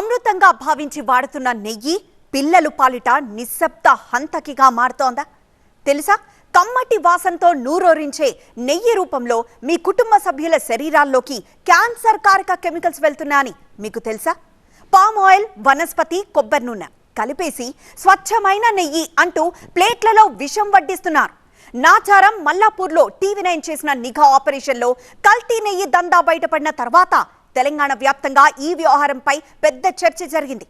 అమృతంగా భావించి వాడుతున్న నెయ్యి పిల్లలు పాలిట నిశ్శబ్ద హంతకిగా మారుతోందా? తెలుసా? కమ్మటి వాసనతో నూరూరించే నెయ్యి రూపంలో మీ కుటుంబ సభ్యుల శరీరాల్లోకి క్యాన్సర్ కారక కెమికల్స్ వెళ్తున్నాయని మీకు తెలుసా? పామ్ ఆయిల్, వనస్పతి, కొబ్బరి నూనె కలిపేసి స్వచ్ఛమైన నెయ్యి అంటూ ప్లేట్లలో విషం వడ్డిస్తున్నారు. నాచారం మల్లాపూర్లో టీవీ9 చేసిన నిఘా ఆపరేషన్లో కల్తీ నెయ్యి దందా బయటపడిన తర్వాత తెలంగాణ వ్యాప్తంగా ఈ వ్యవహారంపై పెద్ద చర్చ జరిగింది.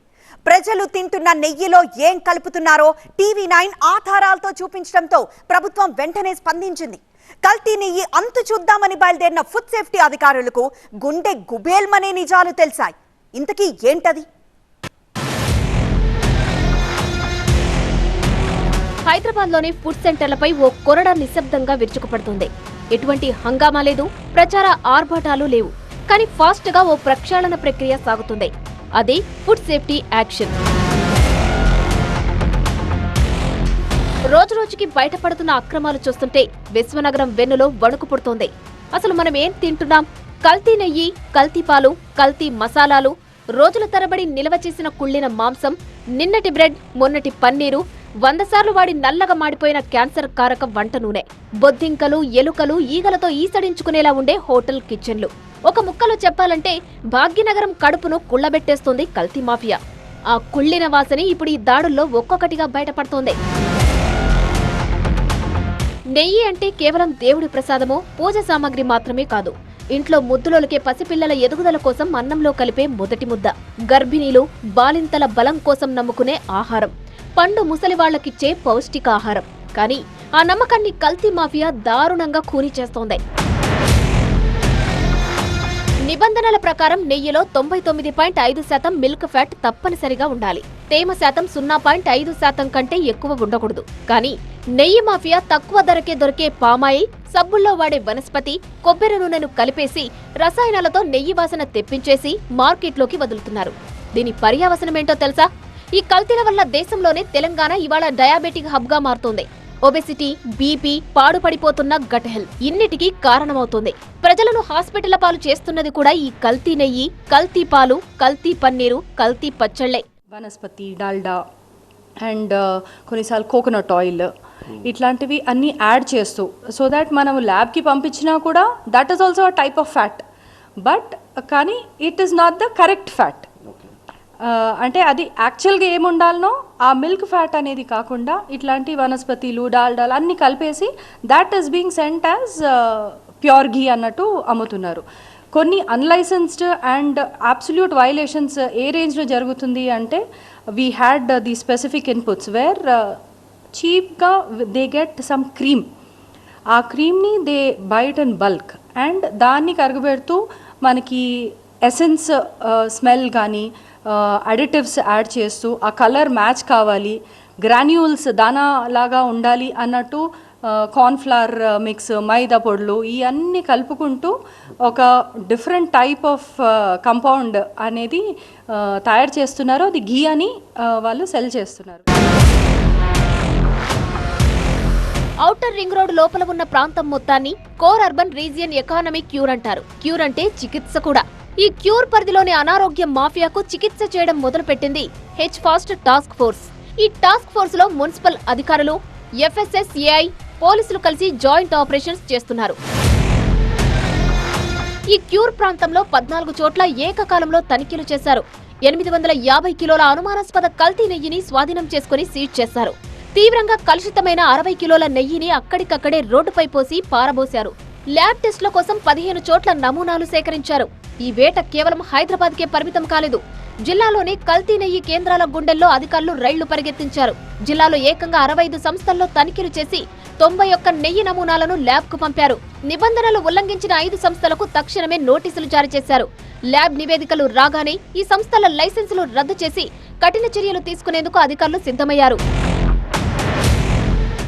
ప్రజలు తింటున్న నెయ్యిలో ఏం కలుపుతున్నారో టీవీ9 ఆధారాలతో చూపించడంతో ప్రభుత్వం వెంటనే స్పందించింది. కల్తీ నెయ్యి అంతు చూద్దామని బయలుదేరిన ఫుడ్ సేఫ్టీ అధికారులకు గుండె గుబేల్మనే నిజాలు తెలిసాయి. ఇంతకీ ఏంటది? హైదరాబాద్లోని ఫుడ్ సెంటర్లపై ఓ కొరడ నిశ్శబ్దంగా విరుచుకుపడుతుంది. ఎటువంటి హంగామా లేదు, ప్రచార ఆర్భాటాలు లేవు. కానీ ఫాస్ట్ గా ఓ ప్రక్షాళన ప్రక్రియ సాగుతుంది. అది ఫుడ్ సేఫ్టీ యాక్షన్. రోజురోజుకి బయటపడుతున్న అక్రమాలు చూస్తుంటే విశ్వనగరం వెన్నులో వణుకు పుడుతోంది. అసలు మనం ఏం తింటున్నాం? కల్తీ నెయ్యి, కల్తీ పాలు, కల్తీ మసాలాలు, రోజుల తరబడి నిల్వ చేసిన కుళ్ళిన మాంసం, నిన్నటి బ్రెడ్, మొన్నటి పన్నీరు, 100 సార్లు వాడి నల్లగా మాడిపోయిన క్యాన్సర్ కారక వంట నూనె, బొద్దింకలు, ఎలుకలు, ఈగలతో ఈసడించుకునేలా ఉండే హోటల్ కిచెన్లు. ఒక ముక్కలో చెప్పాలంటే భాగ్యనగరం కడుపును కుళ్లబెట్టేస్తోంది కల్తీ మాఫియా. ఆ కుళ్ళిన వాసని ఇప్పుడు ఈ దాడుల్లో ఒక్కొక్కటిగా బయటపడుతోంది. నెయ్యి అంటే కేవలం దేవుడి ప్రసాదమో, పూజ సామాగ్రి మాత్రమే కాదు. ఇంట్లో ముద్దులొలికే పసిపిల్లల ఎదుగుదల కోసం అన్నంలో కలిపే మొదటి ముద్ద, గర్భిణీలు, బాలింతల బలం కోసం నమ్ముకునే ఆహారం, పండు ముసలివాళ్లకిచ్చే పౌష్టికాహారం. కానీ ఆ నమ్మకాన్ని కల్తీ మాఫియా దారుణంగా ఖూనీ చేస్తోంది. నిబంధనల ప్రకారం నెయ్యిలో 99.5% మిల్క్ ఫ్యాట్ తప్పనిసరిగా ఉండాలి. తేమ శాతం 0.5% కంటే ఎక్కువ ఉండకూడదు. కానీ నెయ్యి మాఫియా తక్కువ ధరకే దొరికే పామాయిల్, సబ్బుల్లో వాడే వనస్పతి, కొబ్బరి నూనెను కలిపేసి రసాయనాలతో నెయ్యి వాసన తెప్పించేసి మార్కెట్లోకి వదులుతున్నారు. దీని పర్యావసనమేంటో తెలుసా? ఈ కల్తీల వల్ల దేశంలోనే తెలంగాణ ఇవాళ డయాబెటిక్ హబ్ గా మారుతోంది. ఒబెసిటీ, బీపీ, పాడుపడిపోతున్న గట్ హెల్త్ ఇన్నిటికీ కారణమవుతోంది. ప్రజలను హాస్పిటల్ పాలు చేస్తున్నది కూడా ఈ కల్తీ నెయ్యి, కల్తీ పాలు, కల్తీ పన్నీరు, కల్తీ పచ్చళ్లే. వనస్పతి, డాల్డా అండ్ కొన్నిసార్లు కోకోనట్ ఆయిల్ ఇట్లాంటివి అన్నీ యాడ్ చేస్తూ, సో దాట్ మనం ల్యాబ్కి పంపించినా కూడా that is also a type of fat. But కానీ it is not the correct fat. అంటే అది యాక్చువల్గా ఏముండాలనో ఆ మిల్క్ ఫ్యాట్ అనేది కాకుండా ఇట్లాంటి వనస్పతిలు, డాల్డాలు అన్నీ కలిపేసి that is being sent as pure ghee అన్నట్టు అమ్ముతున్నారు. కొన్ని అన్లైసెన్స్డ్ అండ్ అబ్సల్యూట్ వైలేషన్స్ ఏ రేంజ్లో జరుగుతుంది అంటే we had the specific inputs where చీప్గా దే గెట్ సమ్ క్రీమ్. ఆ క్రీమ్ని they buy it in bulk and దాన్ని కరగబెడుతూ మనకి ఎసెన్స్ స్మెల్ కానీ అడిటివ్స్ యాడ్ చేస్తూ ఆ కలర్ మ్యాచ్ కావాలి, గ్రాన్యూల్స్ దానా లాగా ఉండాలి అన్నట్టు కార్న్ఫ్లవర్ మిక్స్, మైదా పొడులు ఇవన్నీ కలుపుకుంటూ ఒక డిఫరెంట్ టైప్ ఆఫ్ కంపౌండ్ అనేది తయారు చేస్తున్నారు. అది ఘీ అని వాళ్ళు సెల్ చేస్తున్నారు. ఔటర్ రింగ్ రోడ్ లోపల ఉన్న ప్రాంతం మొత్తాన్ని core urban region economy cure అంటారు. క్యూర్ అంటే చికిత్స కూడా. ఈ క్యూర్ పరిధిలోని అనారోగ్యం మాఫియాకు చికిత్స చేయడం మొదలుపెట్టింది హెచ్ ఫాస్ట్ టాస్క్ ఫోర్స్. ఈ టాస్క్ ఫోర్స్ లో మున్సిపల్ అధికారులు, ఎఫ్ఎస్ఎస్ఏఐ, పోలీసులు కలిసి జాయింట్ ఆపరేషన్స్ చేస్తున్నారు. ఈ క్యూర్ ప్రాంతంలో 14 చోట్ల ఏకకాలంలో తనిఖీలు చేశారు. 850 కిలోల అనుమానాస్పద కల్తీ నెయ్యిని స్వాధీనం చేసుకుని సీజ్ చేశారు. తీవ్రంగా కలుషితమైన 60 కిలోల నెయ్యిని అక్కడికక్కడే రోడ్డుపై పోసి పారబోశారు. ల్యాబ్ టెస్టుల కోసం 15 చోట్ల నమూనాలు సేకరించారు. ఈ వేట కేవలం హైదరాబాద్కే పరిమితం కాలేదు. జిల్లాలోని కల్తీ నెయ్యి కేంద్రాల గుండెల్లో అధికారులు రైళ్లు పరిగెత్తించారు. జిల్లాలో ఏకంగా 65 సంస్థల్లో తనిఖీలు చేసి 91 నెయ్యి నమూనాలను ల్యాబ్కు పంపారు. నిబంధనలు ఉల్లంఘించిన 5 సంస్థలకు తక్షణమే నోటీసులు జారీ చేశారు. ల్యాబ్ నివేదికలు రాగానే ఈ సంస్థల లైసెన్సులు రద్దు చేసి కఠిన చర్యలు తీసుకునేందుకు అధికారులు సిద్ధమయ్యారు.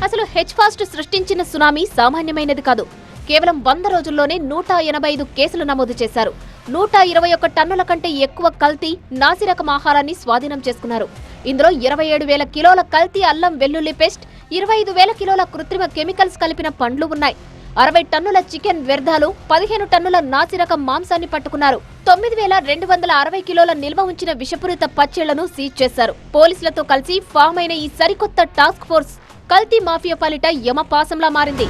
అసలు హెచ్ ఫాస్ట్ సృష్టించిన సునామీ సామాన్యమైనది కాదు. కేవలం 100 రోజుల్లోనే 185 కేసులు నమోదు చేశారు. 121 టన్నుల కంటే ఎక్కువ కల్తీ, నాసిరకం ఆహారాన్ని స్వాధీనం చేసుకున్నారు. ఇందులో 27,000 కిలోల కల్తీ అల్లం వెల్లుల్లి పేస్ట్, 25,000 కిలోల కృత్రిమ కెమికల్స్ కలిపిన పండ్లు ఉన్నాయి. 60 టన్నుల చికెన్ వ్యర్థాలు, 15 టన్నుల నాసిరకం మాంసాన్ని పట్టుకున్నారు. 9260 కిలోల నిల్వ ఉంచిన విషపూరిత పచ్చళ్లను సీజ్ చేశారు. పోలీసులతో కలిసి ఫామ్ అయిన ఈ సరికొత్త టాస్క్ ఫోర్స్ కల్తీ మాఫియా పాలిట యమపాసంలా మారింది.